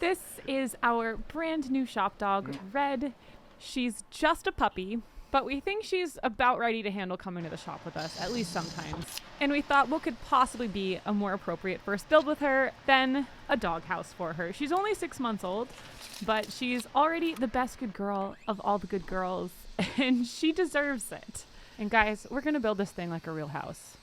This is our brand new shop dog, Red. She's just a puppy, but we think she's about ready to handle coming to the shop with us, at least sometimes. And we thought what could possibly be a more appropriate first build with her than a doghouse for her. She's only 6 months old, but she's already the best good girl of all the good girls, and she deserves it. And guys, we're gonna build this thing like a real house.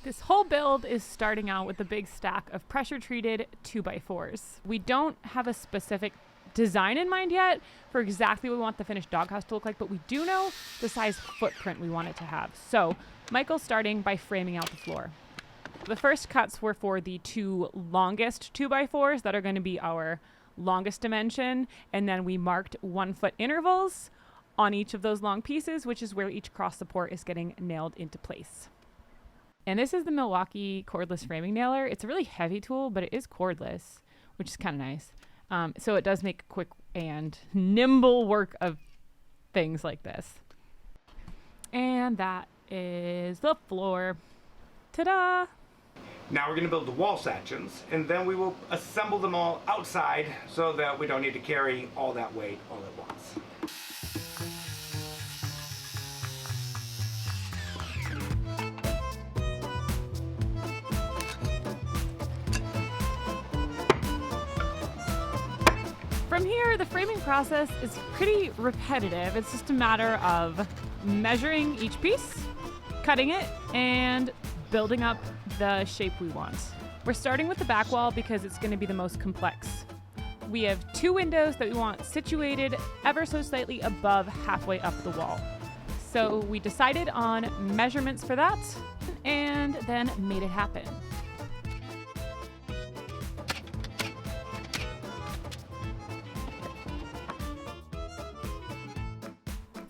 This whole build is starting out with a big stack of pressure-treated 2x4s. We don't have a specific design in mind yet for exactly what we want the finished doghouse to look like, but we do know the size footprint we want it to have. So Michael's starting by framing out the floor. The first cuts were for the 2 longest 2x4s that are going to be our longest dimension, and then we marked 1 foot intervals on each of those long pieces, which is where each cross support is getting nailed into place. And this is the Milwaukee cordless framing nailer. It's a really heavy tool, but it is cordless, which is kind of nice. So it does make quick and nimble work of things like this. And that is the floor. Ta-da! Now we're going to build the wall sections, and then we will assemble them all outside so that we don't need to carry all that weight all at once. From here, the framing process is pretty repetitive. It's just a matter of measuring each piece, cutting it, and building up the shape we want. We're starting with the back wall because it's going to be the most complex. We have 2 windows that we want situated ever so slightly above halfway up the wall. So we decided on measurements for that and then made it happen.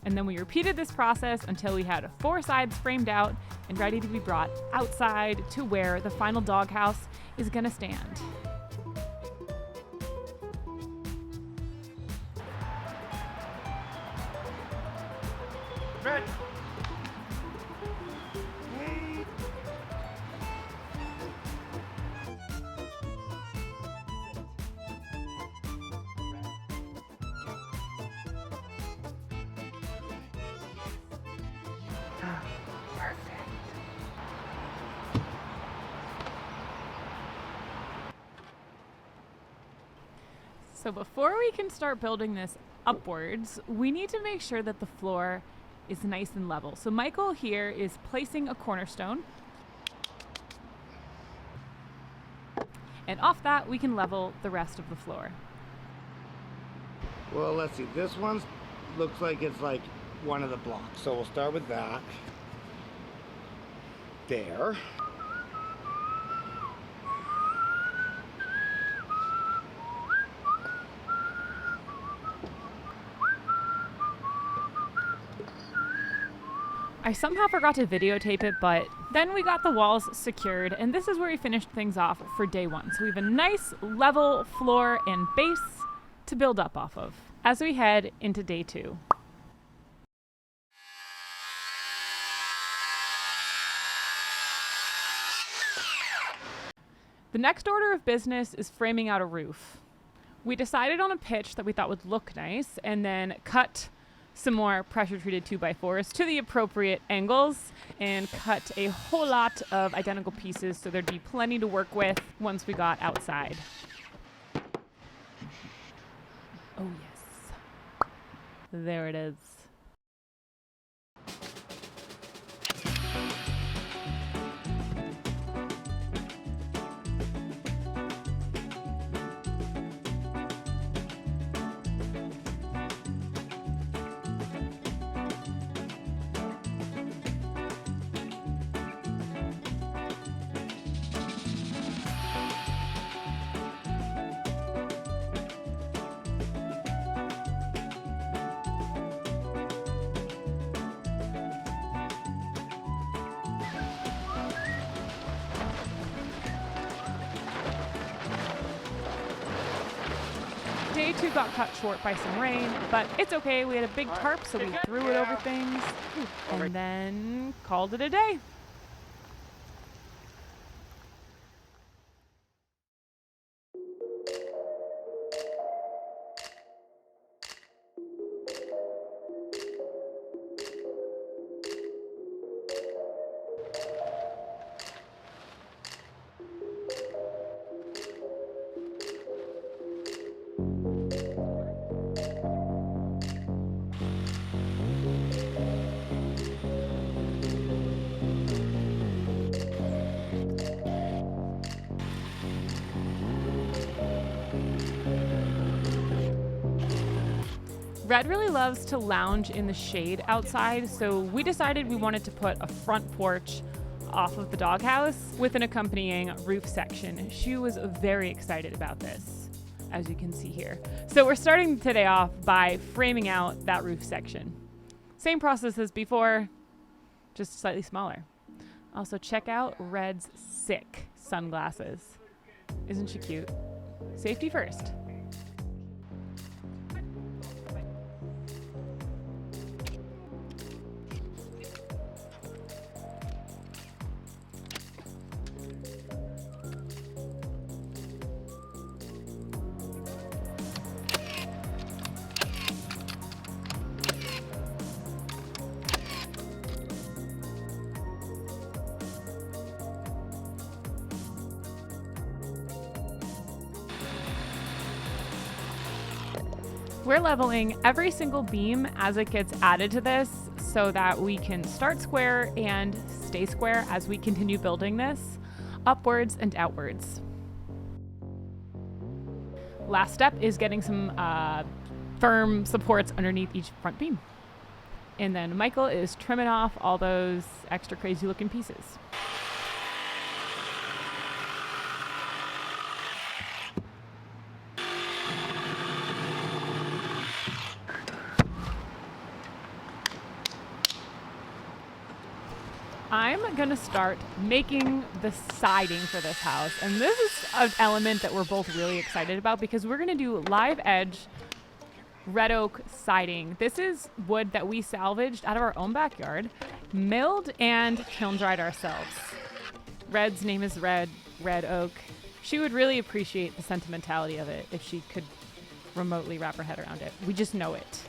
And then we repeated this process until we had 4 sides framed out and ready to be brought outside to where the final doghouse is gonna stand. Red. So before we can start building this upwards, we need to make sure that the floor is nice and level. So Michael here is placing a cornerstone. And off that, we can level the rest of the floor. Well, let's see. This one looks like it's like one of the blocks. So we'll start with that. There. I somehow forgot to videotape it, but then we got the walls secured, and this is where we finished things off for day 1. So we have a nice level floor and base to build up off of as we head into day 2. The next order of business is framing out a roof. We decided on a pitch that we thought would look nice, and then cut some more pressure-treated 2x4s to the appropriate angles and cut a whole lot of identical pieces so there'd be plenty to work with once we got outside. Oh yes. There it is. Day 2 got cut short by some rain, but it's okay. We had a big tarp, so we threw it over things and then called it a day. Red really loves to lounge in the shade outside, so we decided we wanted to put a front porch off of the doghouse with an accompanying roof section. She was very excited about this, as you can see here. So we're starting today off by framing out that roof section. Same process as before, just slightly smaller. Also, check out Red's sick sunglasses. Isn't she cute? Safety first. We're leveling every single beam as it gets added to this so that we can start square and stay square as we continue building this upwards and outwards. Last step is getting some firm supports underneath each front beam. And then Michael is trimming off all those extra crazy looking pieces. I'm gonna start making the siding for this house. And this is an element that we're both really excited about because we're gonna do live edge red oak siding. This is wood that we salvaged out of our own backyard, milled and kiln dried ourselves. Red's name is Red Oak. She would really appreciate the sentimentality of it if she could remotely wrap her head around it. We just know it.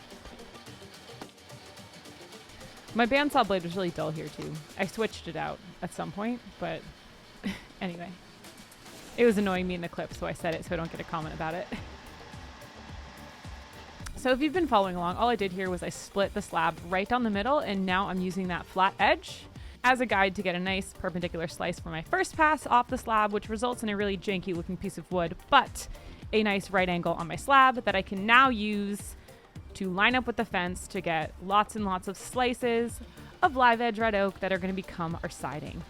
My bandsaw blade was really dull here too. I switched it out at some point, but anyway. It was annoying me in the clip, so I said it so I don't get a comment about it. So if you've been following along, all I did here was I split the slab right down the middle, and now I'm using that flat edge as a guide to get a nice perpendicular slice for my first pass off the slab, which results in a really janky looking piece of wood, but a nice right angle on my slab that I can now use to line up with the fence to get lots and lots of slices of live edge red oak that are going to become our siding.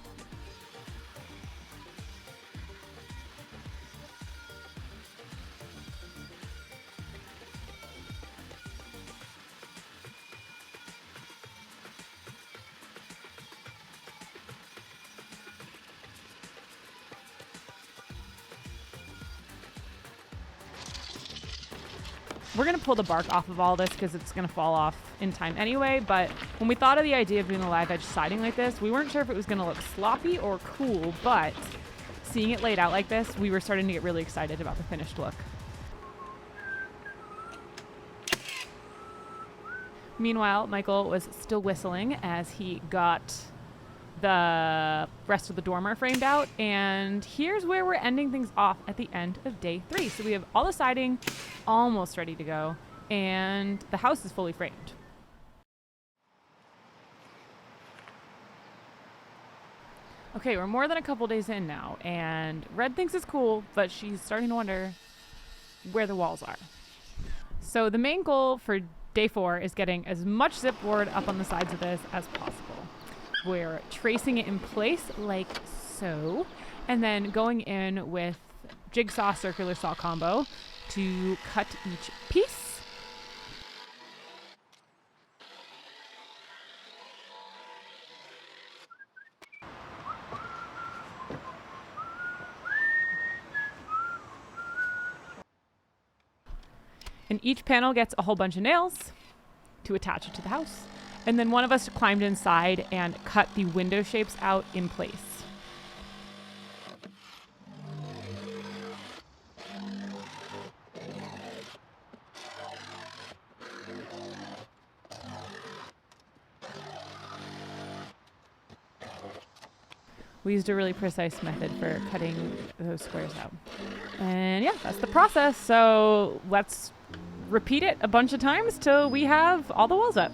We're going to pull the bark off of all this because it's going to fall off in time anyway, but when we thought of the idea of doing a live edge siding like this, we weren't sure if it was going to look sloppy or cool, but seeing it laid out like this, we were starting to get really excited about the finished look. Meanwhile, Michael was still whistling as he got the rest of the dormer framed out, and here's where we're ending things off at the end of day 3. So we have all the siding almost ready to go, and the house is fully framed. Okay, we're more than a couple days in now, and Red thinks it's cool, but she's starting to wonder where the walls are. So the main goal for day 4 is getting as much zip board up on the sides of this as possible. We're tracing it in place like so, and then going in with jigsaw circular saw combo to cut each piece. And each panel gets a whole bunch of nails to attach it to the house. And then one of us climbed inside and cut the window shapes out in place. We used a really precise method for cutting those squares out. And yeah, that's the process. So let's repeat it a bunch of times till we have all the walls up.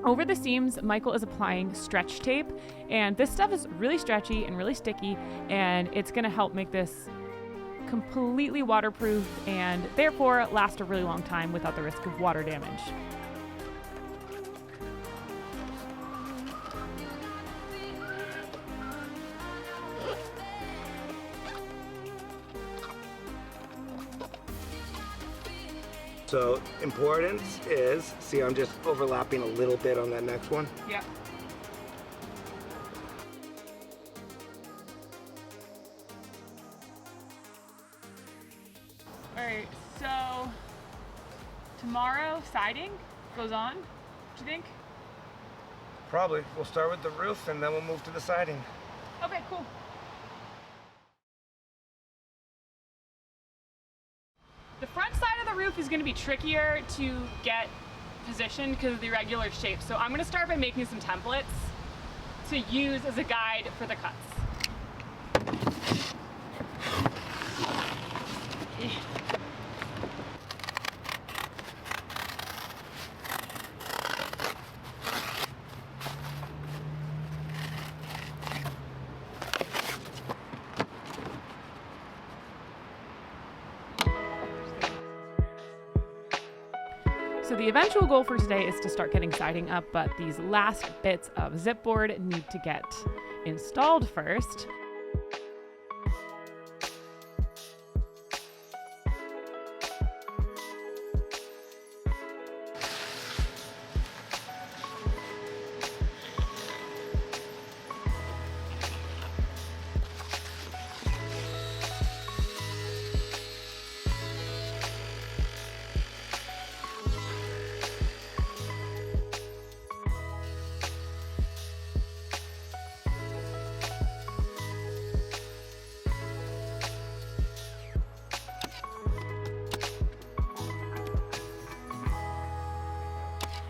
Over the seams, Michael is applying stretch tape, and this stuff is really stretchy and really sticky, and it's going to help make this completely waterproof and therefore last a really long time without the risk of water damage. So importance is, see, I'm just overlapping a little bit on that next one. Yeah. All right, so tomorrow siding goes on, do you think? Probably. We'll start with the roof and then we'll move to the siding. Okay, cool. The front side of the roof is going to be trickier to get positioned because of the irregular shape. So I'm going to start by making some templates to use as a guide for the cuts. So the eventual goal for today is to start getting siding up, but these last bits of zipboard need to get installed first.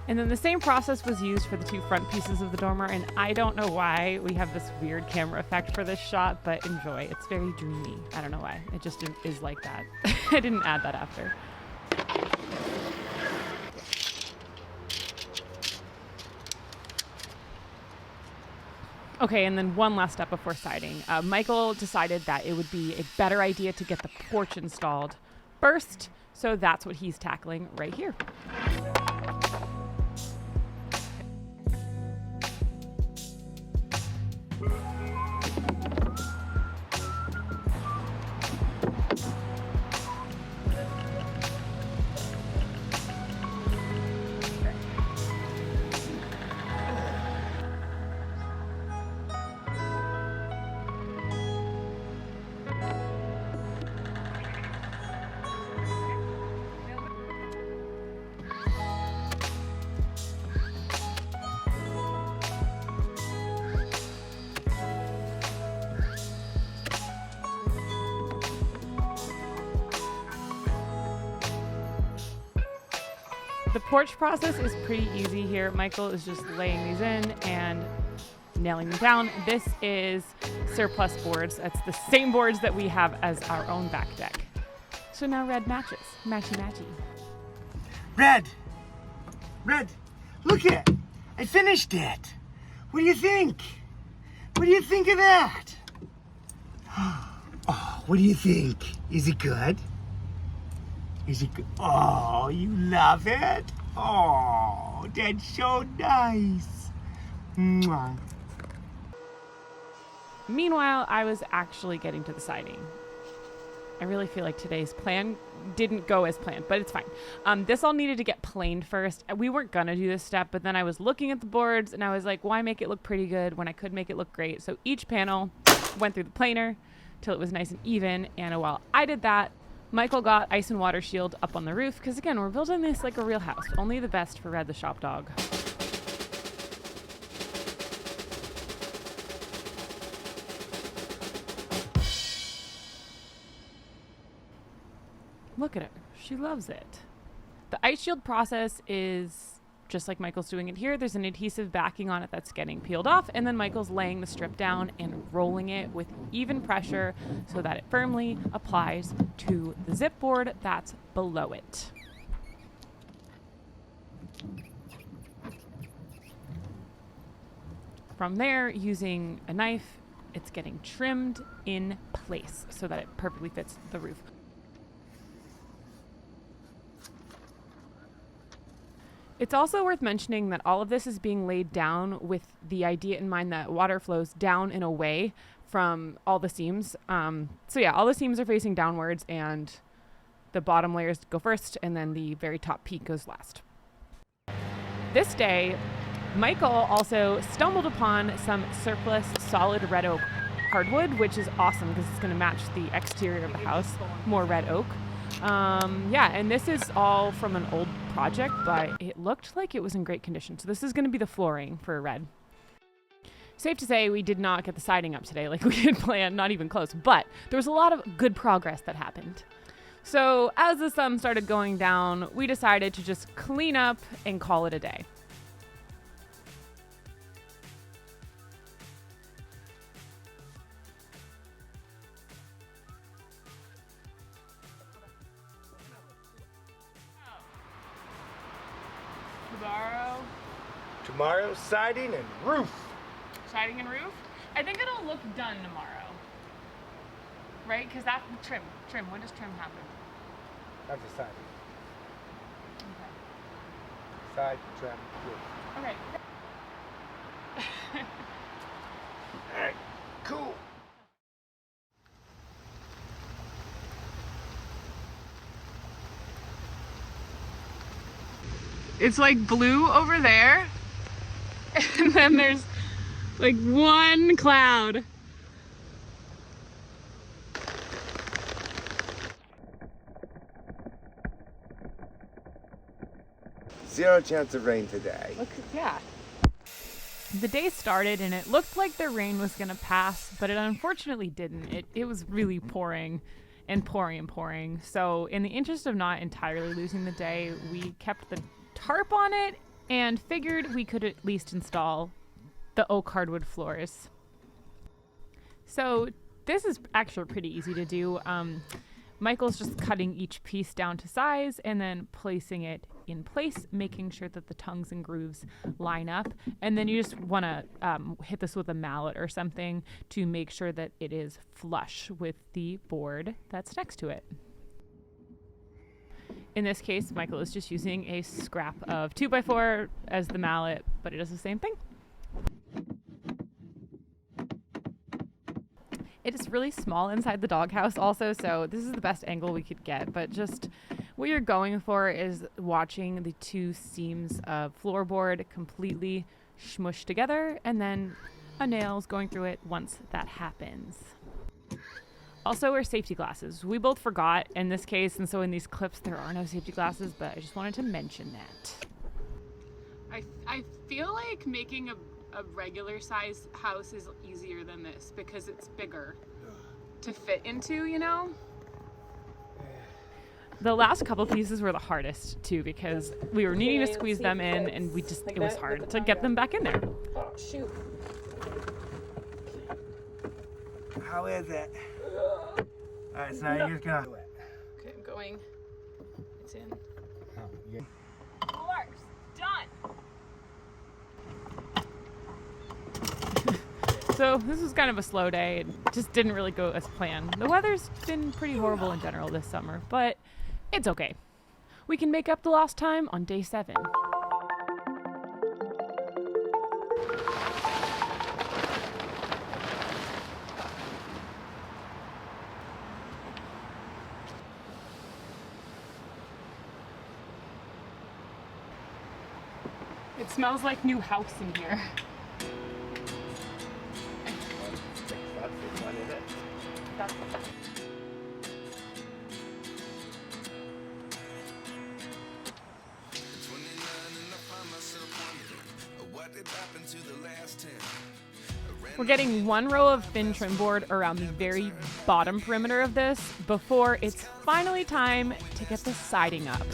And then the same process was used for the two front pieces of the dormer, and I don't know why we have this weird camera effect for this shot, but enjoy. It's very dreamy. I don't know why. It just is like that. I didn't add that after. Okay, and then one last step before siding. Michael decided that it would be a better idea to get the porch installed first, so that's what he's tackling right here. The porch process is pretty easy here. Michael is just laying these in and nailing them down. This is surplus boards. That's the same boards that we have as our own back deck. So now Red matches. Matchy matchy. Red, look at it. I finished it. What do you think? What do you think of that? Oh, what do you think? Is it good? Is it good? Oh, you love it? Oh, that's so nice. Mwah. Meanwhile, I was actually getting to the siding. I really feel like today's plan didn't go as planned, but it's fine. This all needed to get planed first. We weren't gonna do this step, but then I was looking at the boards and I was like, why make it look pretty good when I could make it look great? So each panel went through the planer till it was nice and even. And while I did that, Michael got ice and water shield up on the roof because, again, we're building this like a real house. Only the best for Red the shop dog. Look at her. She loves it. The ice shield process is just like Michael's doing it here. There's an adhesive backing on it that's getting peeled off, and then Michael's laying the strip down and rolling it with even pressure so that it firmly applies to the zip board that's below it. From there, using a knife, it's getting trimmed in place so that it perfectly fits the roof. It's also worth mentioning that all of this is being laid down with the idea in mind that water flows down and away from all the seams. So yeah, all the seams are facing downwards and the bottom layers go first and then the very top peak goes last. This day, Michael also stumbled upon some surplus solid red oak hardwood, which is awesome because it's going to match the exterior of the house, more red oak. Yeah, and this is all from an old project, but it looked like it was in great condition. So this is going to be the flooring for Red. Safe to say we did not get the siding up today like we had planned, not even close, but there was a lot of good progress that happened. So as the sun started going down, we decided to just clean up and call it a day. Tomorrow, siding and roof. Siding and roof? I think it'll look done tomorrow. Right? Because that trim. When does trim happen? After siding. Okay. Side, trim, roof. Okay. All right, cool. It's like blue over there. And then there's like one cloud. Zero chance of rain today. Look, yeah. The day started and it looked like the rain was gonna pass, but it unfortunately didn't. It was really pouring and pouring and pouring. So in the interest of not entirely losing the day, we kept the tarp on it and figured we could at least install the oak hardwood floors. So this is actually pretty easy to do. Michael's just cutting each piece down to size and then placing it in place, making sure that the tongues and grooves line up. And then you just want to hit this with a mallet or something to make sure that it is flush with the board that's next to it. In this case, Michael is just using a scrap of 2x4 as the mallet, but it does the same thing. It is really small inside the doghouse also, so this is the best angle we could get, but just what you're going for is watching the two seams of floorboard completely smush together and then a nail's going through it once that happens. Also, wear safety glasses. We both forgot in this case, and so in these clips there are no safety glasses, but I just wanted to mention that. I feel like making a regular size house is easier than this because it's bigger to fit into, you know? The last couple pieces were the hardest too because we were needing to squeeze them in and it was hard to get them back in there. Oh, shoot. How is it? Alright, so now you're just gonna do it. Okay, I'm going. It's in. Oh, yeah. Floors. Done. So this was kind of a slow day. It just didn't really go as planned. The weather's been pretty horrible in general this summer, but it's okay. We can make up the lost time on day 7. It smells like new house in here. We're getting one row of thin trim board around the very bottom perimeter of this before it's finally time to get the siding up.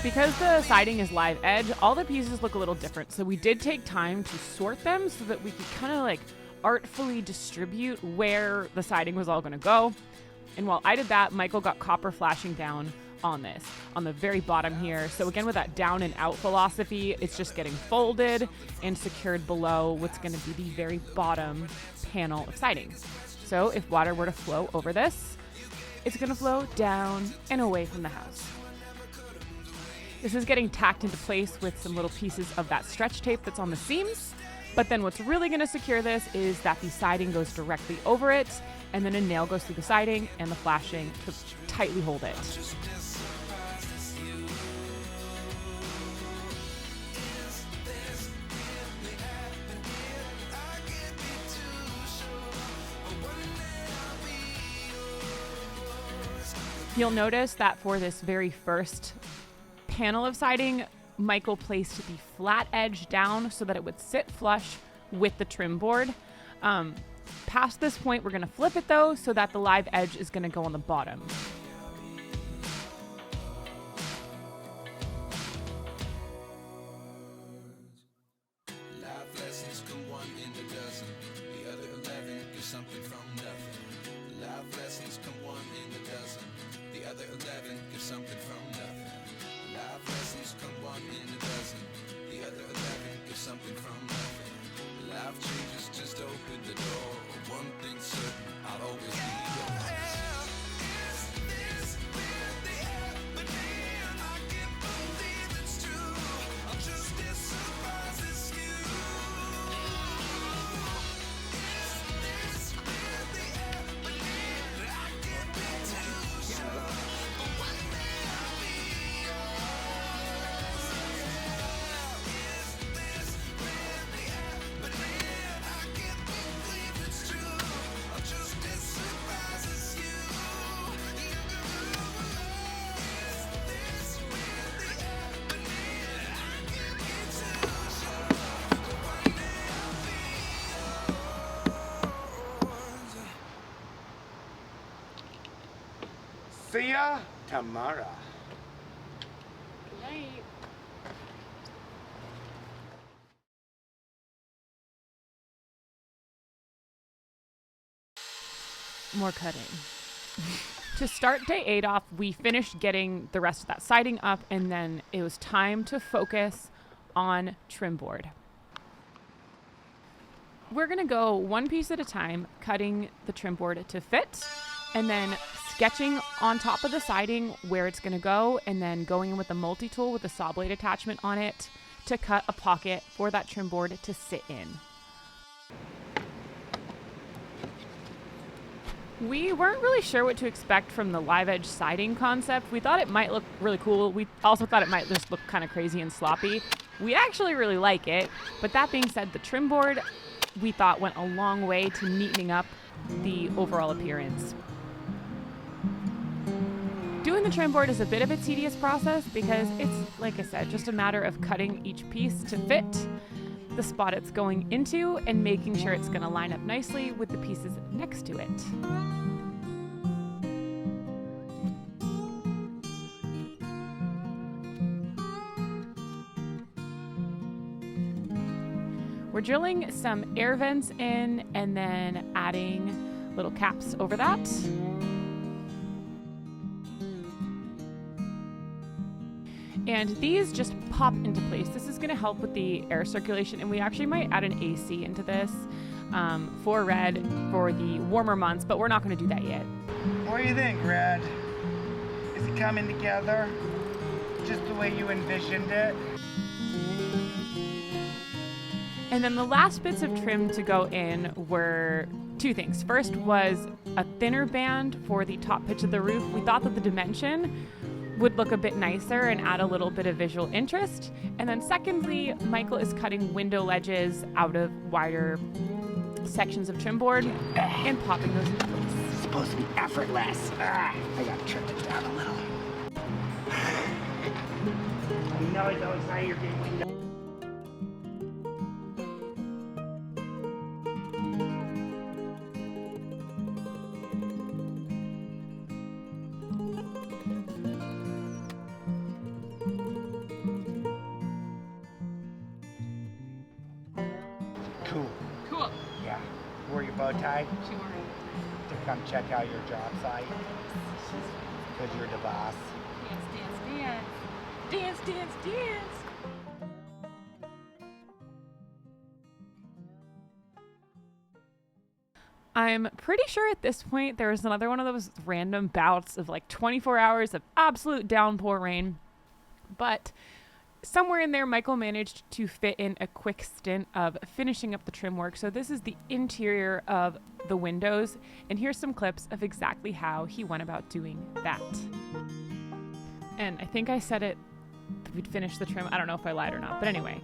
Because the siding is live edge, all the pieces look a little different. So we did take time to sort them so that we could kind of like artfully distribute where the siding was all going to go. And while I did that, Michael got copper flashing down on this, on the very bottom here. So again, with that down and out philosophy, it's just getting folded and secured below what's going to be the very bottom panel of siding. So if water were to flow over this, it's going to flow down and away from the house. This is getting tacked into place with some little pieces of that stretch tape that's on the seams. But then what's really going to secure this is that the siding goes directly over it, and then a nail goes through the siding and the flashing to tightly hold it. You'll notice that for this very first panel of siding, Michael placed the flat edge down so that it would sit flush with the trim board. Past this point, we're going to flip it though so that the live edge is going to go on the bottom. See ya tomorrow. Good night. More cutting. To start day 8 off, we finished getting the rest of that siding up, and then it was time to focus on trim board. We're gonna go one piece at a time, cutting the trim board to fit, and then sketching on top of the siding where it's gonna go, and then going in with the multi-tool with the saw blade attachment on it to cut a pocket for that trim board to sit in. We weren't really sure what to expect from the live edge siding concept. We thought it might look really cool. We also thought it might just look kind of crazy and sloppy. We actually really like it, but that being said, the trim board we thought went a long way to neatening up the overall appearance. Doing the trim board is a bit of a tedious process because it's, like I said, just a matter of cutting each piece to fit the spot it's going into and making sure it's going to line up nicely with the pieces next to it. We're drilling some air vents in and then adding little caps over that. And these just pop into place. This is going to help with the air circulation, and we actually might add an AC into this for Red for the warmer months, but we're not going to do that yet. What do you think, Red? Is it coming together just the way you envisioned it? And then the last bits of trim to go in were two things. First was a thinner band for the top pitch of the roof. We thought that the dimension would look a bit nicer and add a little bit of visual interest. And then secondly, Michael is cutting window ledges out of wider sections of trim board and popping those into place. It's supposed to be effortless. I gotta trim it down a little. I know it's always how you're getting window. Cool. Yeah. Wore your bow tie Sure. to come check out your job site? Because you're the boss. Dance, dance, dance. Dance, dance, dance. I'm pretty sure at this point there was another one of those random bouts of like 24 hours of absolute downpour rain. But somewhere in there, Michael managed to fit in a quick stint of finishing up the trim work. So this is the interior of the windows. And here's some clips of exactly how he went about doing that. And I think I said it, we'd finish the trim. I don't know if I lied or not. But anyway,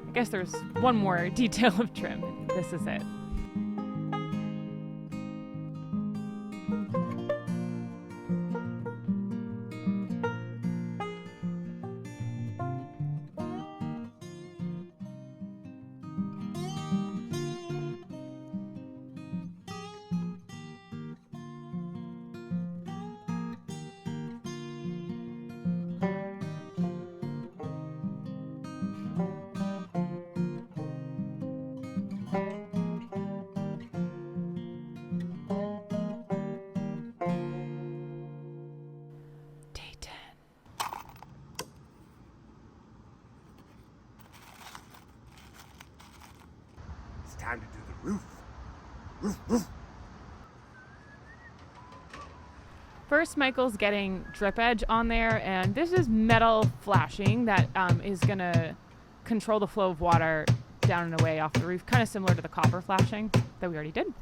I guess there's one more detail of trim. And this is it. Time to do the roof. Roof, roof. First, Michael's getting drip edge on there, and this is metal flashing that is going to control the flow of water down and away off the roof, kind of similar to the copper flashing that we already did.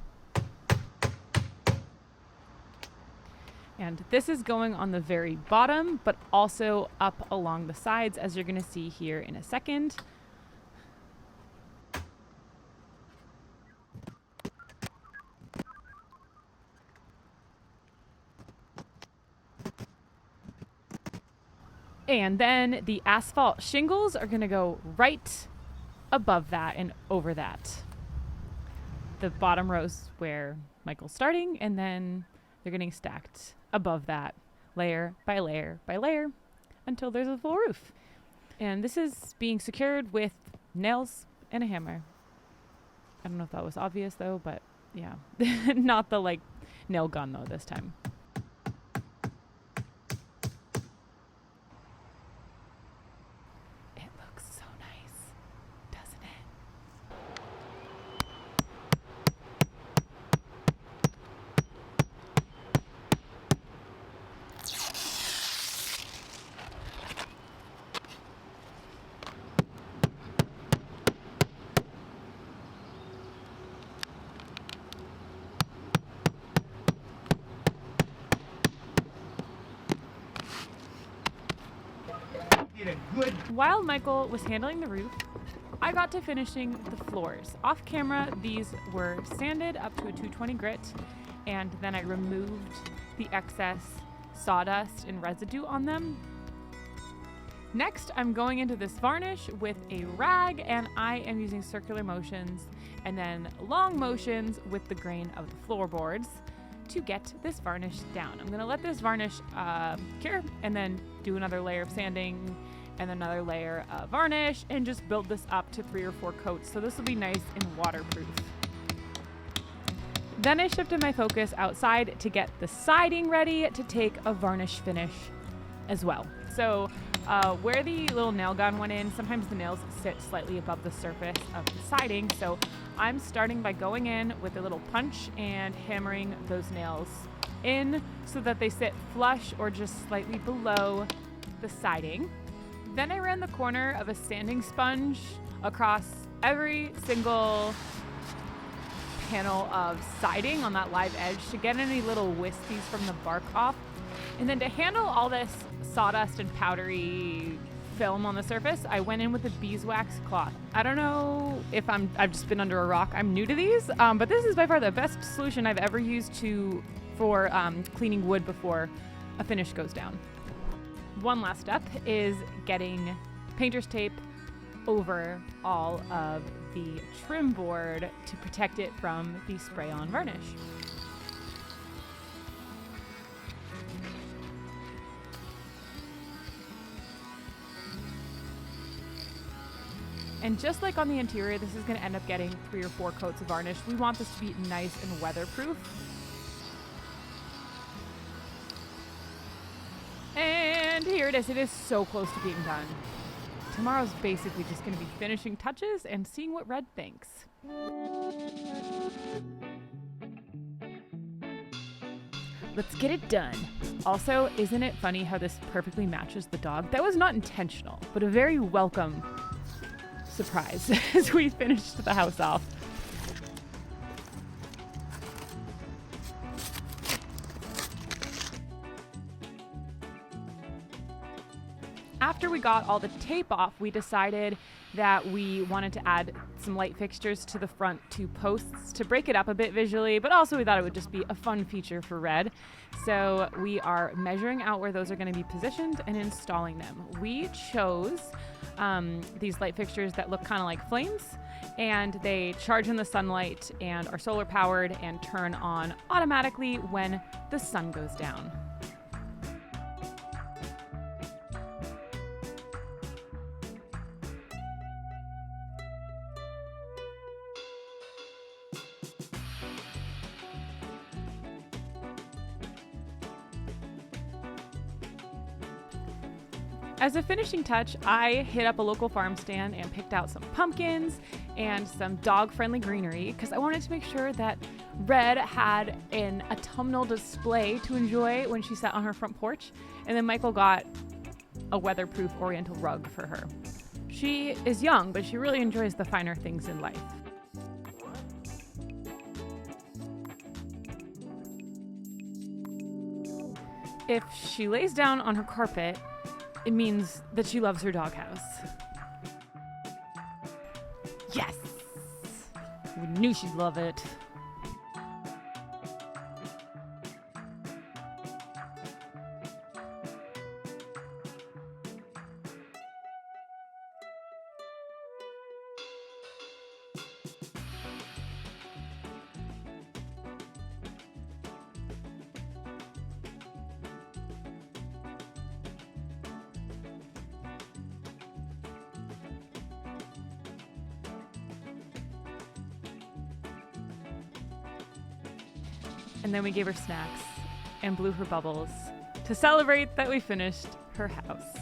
And this is going on the very bottom, but also up along the sides, as you're going to see here in a second. And then the asphalt shingles are going to go right above that and over that. The bottom row's where Michael's starting, and then they're getting stacked above that, layer by layer by layer, until there's a full roof. And this is being secured with nails and a hammer. I don't know if that was obvious though, but yeah. Not the like nail gun though this time. While Michael was handling the roof, I got to finishing the floors. Off camera, these were sanded up to a 220 grit, and then I removed the excess sawdust and residue on them. Next, I'm going into this varnish with a rag, and I am using circular motions and then long motions with the grain of the floorboards to get this varnish down. I'm gonna let this varnish cure and then do another layer of sanding and another layer of varnish and just build this up to 3 or 4 coats. So this will be nice and waterproof. Then I shifted my focus outside to get the siding ready to take a varnish finish as well. So where the little nail gun went in, sometimes the nails sit slightly above the surface of the siding. So I'm starting by going in with a little punch and hammering those nails in so that they sit flush or just slightly below the siding. Then I ran the corner of a sanding sponge across every single panel of siding on that live edge to get any little wispies from the bark off. And then to handle all this sawdust and powdery film on the surface, I went in with a beeswax cloth. I don't know if I've just been under a rock. I'm new to these, but this is by far the best solution I've ever used for cleaning wood before a finish goes down. One last step is getting painter's tape over all of the trim board to protect it from the spray-on varnish. And just like on the interior, this is going to end up getting 3 or 4 coats of varnish. We want this to be nice and weatherproof. And here it is. It is so close to being done. Tomorrow's basically just going to be finishing touches and seeing what Red thinks. Let's get it done. Also, isn't it funny how this perfectly matches the dog? That was not intentional, but a very welcome surprise as we finished the house off. After we got all the tape off, we decided that we wanted to add some light fixtures to the front 2 posts to break it up a bit visually, but also we thought it would just be a fun feature for Red. So we are measuring out where those are going to be positioned and installing them. We chose these light fixtures that look kind of like flames, and they charge in the sunlight and are solar powered and turn on automatically when the sun goes down. As a finishing touch, I hit up a local farm stand and picked out some pumpkins and some dog-friendly greenery because I wanted to make sure that Red had an autumnal display to enjoy when she sat on her front porch. And then Michael got a weatherproof oriental rug for her. She is young, but she really enjoys the finer things in life. If she lays down on her carpet, it means that she loves her doghouse. Yes! We knew she'd love it. And then we gave her snacks and blew her bubbles to celebrate that we finished her house.